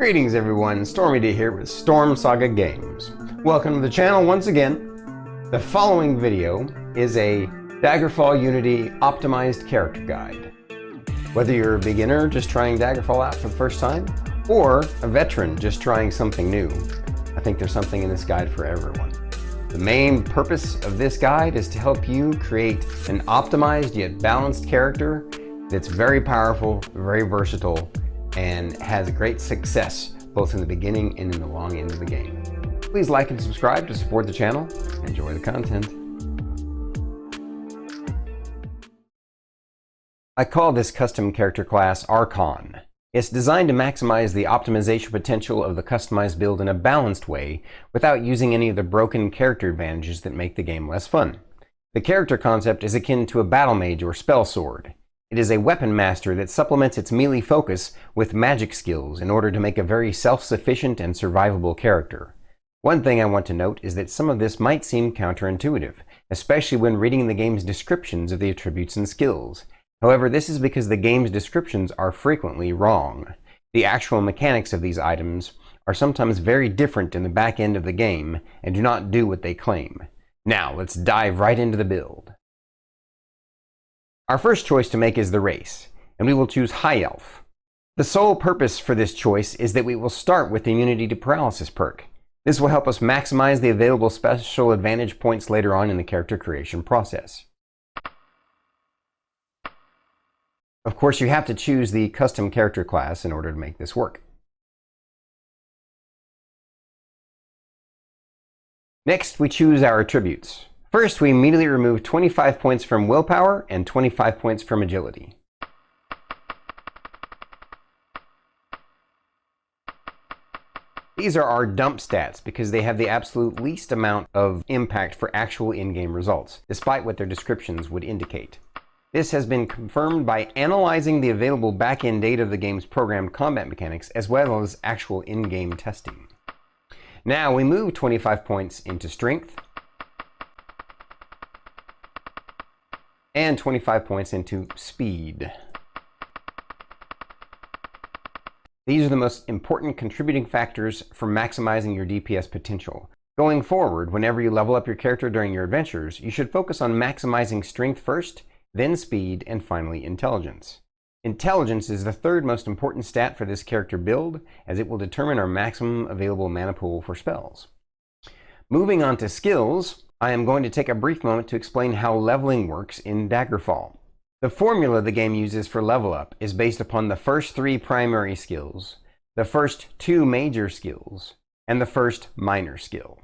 Greetings everyone, StormyD here with Storm Saga Games. Welcome to the channel once again. The following video is a Daggerfall Unity optimized character guide. Whether you're a beginner just trying Daggerfall out for the first time, or a veteran just trying something new, I think there's something in this guide for everyone. The main purpose of this guide is to help you create an optimized yet balanced character that's very powerful, very versatile, and has great success both in the beginning and in the long end of the game. Please like and subscribe to support the channel. Enjoy the content. I call this custom character class Archon. It's designed to maximize the optimization potential of the customized build in a balanced way without using any of the broken character advantages that make the game less fun. The character concept is akin to a battle mage or spell sword. It is a weapon master that supplements its melee focus with magic skills in order to make a very self-sufficient and survivable character. One thing I want to note is that some of this might seem counterintuitive, especially when reading the game's descriptions of the attributes and skills. However, this is because the game's descriptions are frequently wrong. The actual mechanics of these items are sometimes very different in the back end of the game and do not do what they claim. Now, let's dive right into the build. Our first choice to make is the race, and we will choose High Elf. The sole purpose for this choice is that we will start with the Immunity to Paralysis perk. This will help us maximize the available special advantage points later on in the character creation process. Of course, you have to choose the custom character class in order to make this work. Next, we choose our attributes. First, we immediately remove 25 points from willpower and 25 points from agility. These are our dump stats because they have the absolute least amount of impact for actual in-game results, despite what their descriptions would indicate. This has been confirmed by analyzing the available back-end data of the game's programmed combat mechanics as well as actual in-game testing. Now we move 25 points into strength, and 25 points into speed. These are the most important contributing factors for maximizing your DPS potential. Going forward, whenever you level up your character during your adventures, you should focus on maximizing strength first, then speed, and finally intelligence. Intelligence is the third most important stat for this character build, as it will determine our maximum available mana pool for spells. Moving on to skills, I am going to take a brief moment to explain how leveling works in Daggerfall. The formula the game uses for level up is based upon the first 3 primary skills, the first 2 major skills, and the first minor skill.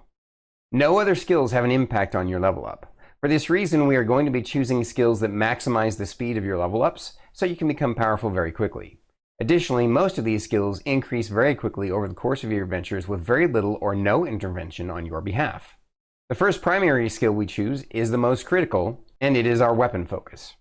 No other skills have an impact on your level up. For this reason, we are going to be choosing skills that maximize the speed of your level ups so you can become powerful very quickly. Additionally, most of these skills increase very quickly over the course of your adventures with very little or no intervention on your behalf. The first primary skill we choose is the most critical, and it is our weapon focus.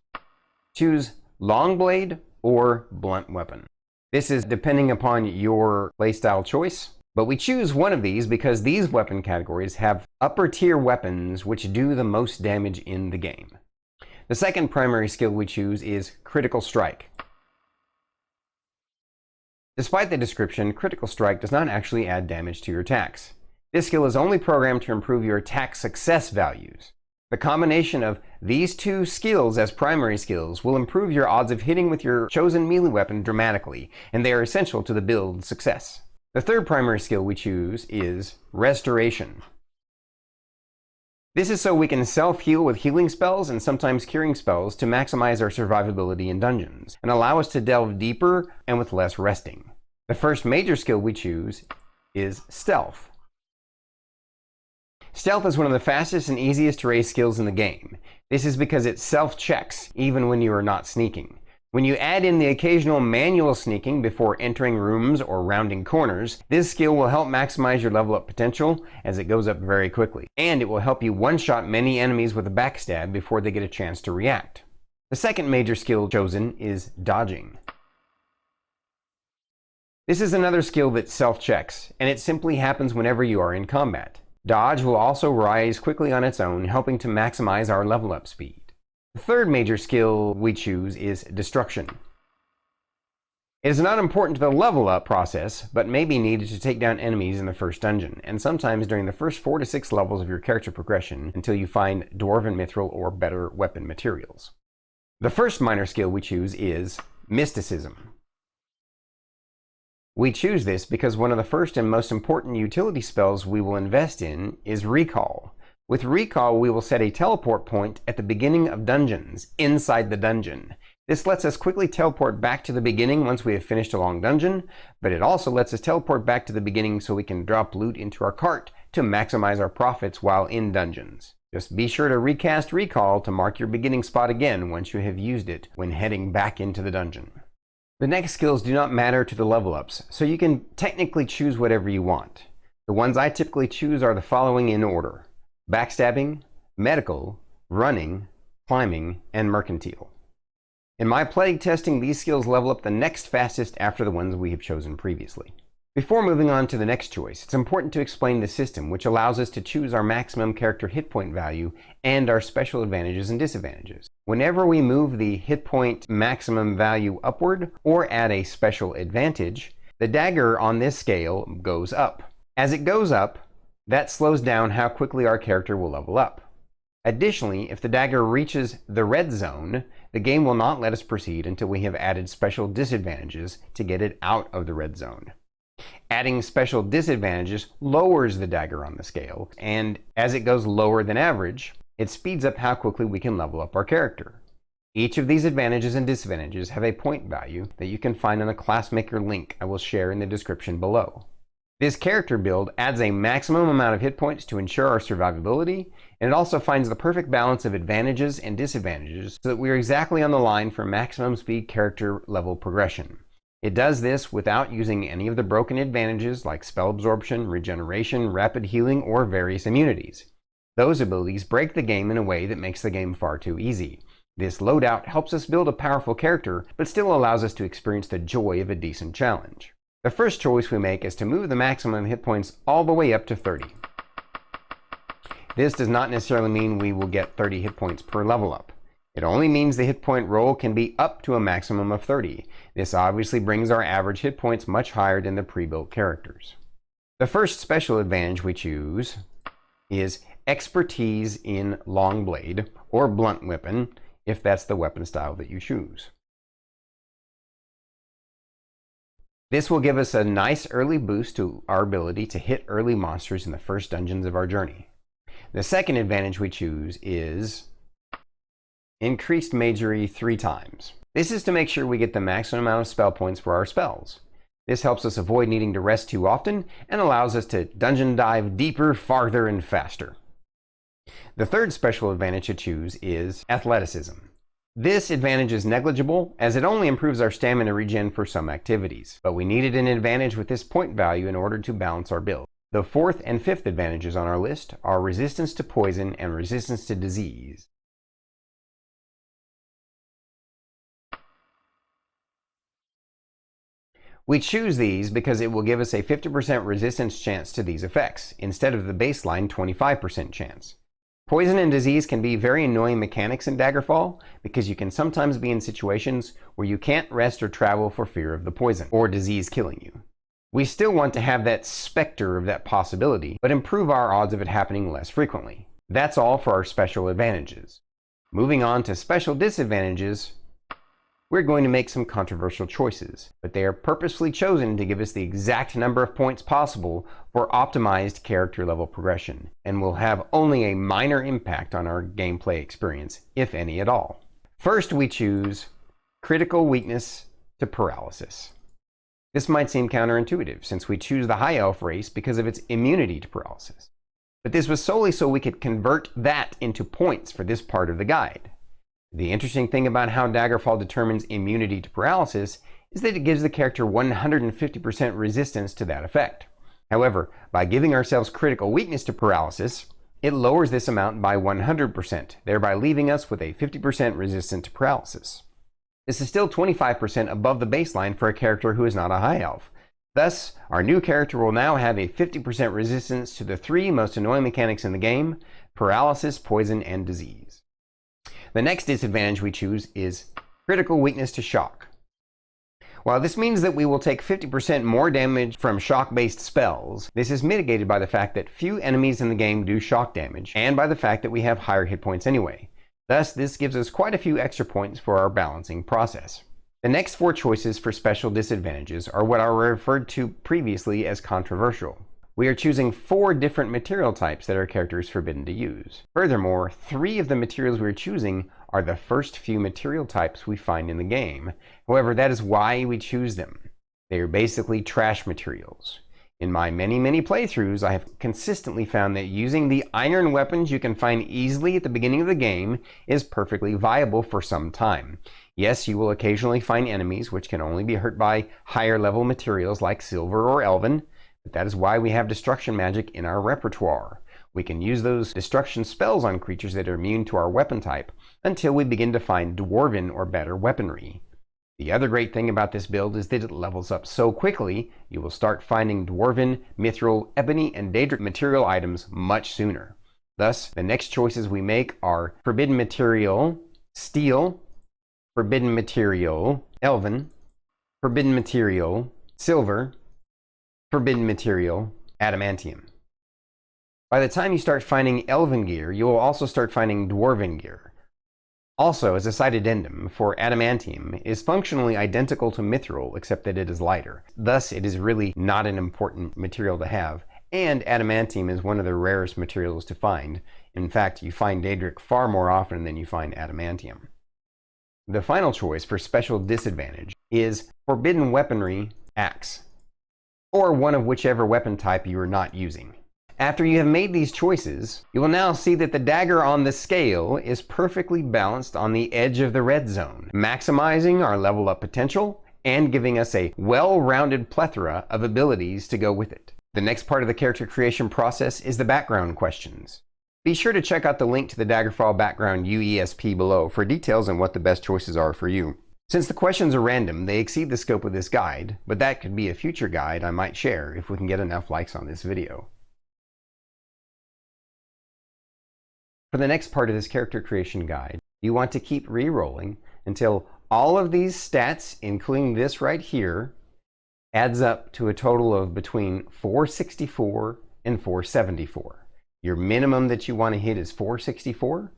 Choose long blade or blunt weapon. This is depending upon your playstyle choice, but we choose one of these because these weapon categories have upper tier weapons which do the most damage in the game. The second primary skill we choose is critical strike. Despite the description, critical strike does not actually add damage to your attacks. This skill is only programmed to improve your attack success values. The combination of these 2 skills as primary skills will improve your odds of hitting with your chosen melee weapon dramatically, and they are essential to the build's success. The third primary skill we choose is Restoration. This is so we can self-heal with healing spells and sometimes curing spells to maximize our survivability in dungeons, and allow us to delve deeper and with less resting. The first major skill we choose is Stealth. Stealth is one of the fastest and easiest to raise skills in the game. This is because it self-checks, even when you are not sneaking. When you add in the occasional manual sneaking before entering rooms or rounding corners, this skill will help maximize your level up potential as it goes up very quickly. And it will help you one-shot many enemies with a backstab before they get a chance to react. The second major skill chosen is Dodging. This is another skill that self-checks, and it simply happens whenever you are in combat. Dodge will also rise quickly on its own, helping to maximize our level up speed. The third major skill we choose is Destruction. It is not important to the level up process, but may be needed to take down enemies in the first dungeon, and sometimes during the first 4 to 6 levels of your character progression until you find Dwarven Mithril or better weapon materials. The first minor skill we choose is Mysticism. We choose this because one of the first and most important utility spells we will invest in is Recall. With Recall, we will set a teleport point at the beginning of dungeons, inside the dungeon. This lets us quickly teleport back to the beginning once we have finished a long dungeon, but it also lets us teleport back to the beginning so we can drop loot into our cart to maximize our profits while in dungeons. Just be sure to recast Recall to mark your beginning spot again once you have used it when heading back into the dungeon. The next skills do not matter to the level ups, so you can technically choose whatever you want. The ones I typically choose are the following in order: Backstabbing, Medical, Running, Climbing, and Mercantile. In my plague testing, these skills level up the next fastest after the ones we have chosen previously. Before moving on to the next choice, it's important to explain the system, which allows us to choose our maximum character hit point value and our special advantages and disadvantages. Whenever we move the hit point maximum value upward or add a special advantage, the dagger on this scale goes up. As it goes up, that slows down how quickly our character will level up. Additionally, if the dagger reaches the red zone, the game will not let us proceed until we have added special disadvantages to get it out of the red zone. Adding special disadvantages lowers the dagger on the scale, and as it goes lower than average, it speeds up how quickly we can level up our character. Each of these advantages and disadvantages have a point value that you can find on the Classmaker link I will share in the description below. This character build adds a maximum amount of hit points to ensure our survivability, and it also finds the perfect balance of advantages and disadvantages so that we are exactly on the line for maximum speed character level progression. It does this without using any of the broken advantages like spell absorption, regeneration, rapid healing, or various immunities. Those abilities break the game in a way that makes the game far too easy. This loadout helps us build a powerful character, but still allows us to experience the joy of a decent challenge. The first choice we make is to move the maximum hit points all the way up to 30. This does not necessarily mean we will get 30 hit points per level up. It only means the hit point roll can be up to a maximum of 30. This obviously brings our average hit points much higher than the pre-built characters. The first special advantage we choose is Expertise in Long Blade or Blunt Weapon, if that's the weapon style that you choose. This will give us a nice early boost to our ability to hit early monsters in the first dungeons of our journey. The second advantage we choose is Increased Magery 3 times. This is to make sure we get the maximum amount of spell points for our spells. This helps us avoid needing to rest too often and allows us to dungeon dive deeper, farther, and faster. The third special advantage to choose is Athleticism. This advantage is negligible as it only improves our stamina regen for some activities, but we needed an advantage with this point value in order to balance our build. The fourth and fifth advantages on our list are Resistance to Poison and Resistance to Disease. We choose these because it will give us a 50% resistance chance to these effects, instead of the baseline 25% chance. Poison and disease can be very annoying mechanics in Daggerfall because you can sometimes be in situations where you can't rest or travel for fear of the poison or disease killing you. We still want to have that specter of that possibility, but improve our odds of it happening less frequently. That's all for our special advantages. Moving on to special disadvantages, we're going to make some controversial choices, but they are purposefully chosen to give us the exact number of points possible for optimized character level progression, and will have only a minor impact on our gameplay experience, if any at all. First, we choose Critical Weakness to Paralysis. This might seem counterintuitive, since we choose the High Elf race because of its immunity to paralysis. But this was solely so we could convert that into points for this part of the guide. The interesting thing about how Daggerfall determines immunity to paralysis is that it gives the character 150% resistance to that effect. However, by giving ourselves critical weakness to paralysis, it lowers this amount by 100%, thereby leaving us with a 50% resistance to paralysis. This is still 25% above the baseline for a character who is not a High Elf. Thus, our new character will now have a 50% resistance to the 3 most annoying mechanics in the game: paralysis, poison, and disease. The next disadvantage we choose is Critical Weakness to Shock. While this means that we will take 50% more damage from shock-based spells, this is mitigated by the fact that few enemies in the game do shock damage, and by the fact that we have higher hit points anyway. Thus, this gives us quite a few extra points for our balancing process. The next 4 choices for special disadvantages are what I referred to previously as controversial. We are choosing 4 different material types that our character is forbidden to use. Furthermore, 3 of the materials we are choosing are the first few material types we find in the game. However, that is why we choose them. They are basically trash materials. In my many playthroughs, I have consistently found that using the iron weapons you can find easily at the beginning of the game is perfectly viable for some time. Yes, you will occasionally find enemies which can only be hurt by higher level materials like silver or elven, but that is why we have destruction magic in our repertoire. We can use those destruction spells on creatures that are immune to our weapon type until we begin to find dwarven or better weaponry. The other great thing about this build is that it levels up so quickly, you will start finding dwarven, mithril, ebony, and daedric material items much sooner. Thus, the next choices we make are forbidden material, steel, forbidden material, elven, forbidden material, silver, forbidden material, adamantium. By the time you start finding elven gear, you will also start finding dwarven gear. Also, as a side addendum, for adamantium is functionally identical to mithril except that it is lighter. Thus, it is really not an important material to have, and adamantium is one of the rarest materials to find. In fact, you find daedric far more often than you find adamantium. The final choice for special disadvantage is forbidden weaponry, axe, or one of whichever weapon type you are not using. After you have made these choices, you will now see that the dagger on the scale is perfectly balanced on the edge of the red zone, maximizing our level up potential and giving us a well-rounded plethora of abilities to go with it. The next part of the character creation process is the background questions. Be sure to check out the link to the Daggerfall background UESP below for details on what the best choices are for you. Since the questions are random, they exceed the scope of this guide, but that could be a future guide I might share if we can get enough likes on this video. For the next part of this character creation guide, you want to keep re-rolling until all of these stats, including this right here, adds up to a total of between 464 and 474. Your minimum that you want to hit is 464,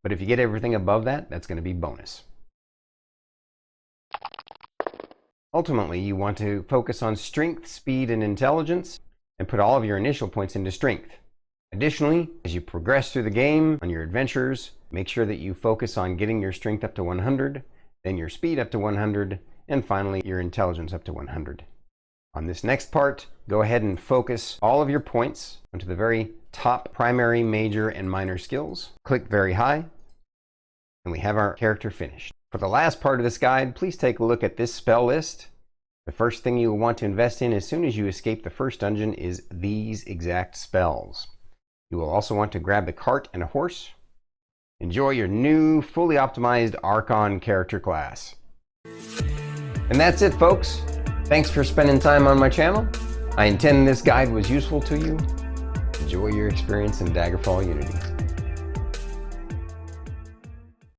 but if you get everything above that, that's going to be bonus. Ultimately, you want to focus on strength, speed, and intelligence, and put all of your initial points into strength. Additionally, as you progress through the game on your adventures, make sure that you focus on getting your strength up to 100, then your speed up to 100, and finally your intelligence up to 100. On this next part, go ahead and focus all of your points onto the very top primary, major, and minor skills. Click very high, and we have our character finished. For the last part of this guide, please take a look at this spell list. The first thing you will want to invest in as soon as you escape the first dungeon is these exact spells. You will also want to grab the cart and a horse. Enjoy your new, fully optimized Archon character class. And that's it, folks. Thanks for spending time on my channel. I intend this guide was useful to you. Enjoy your experience in Daggerfall Unity.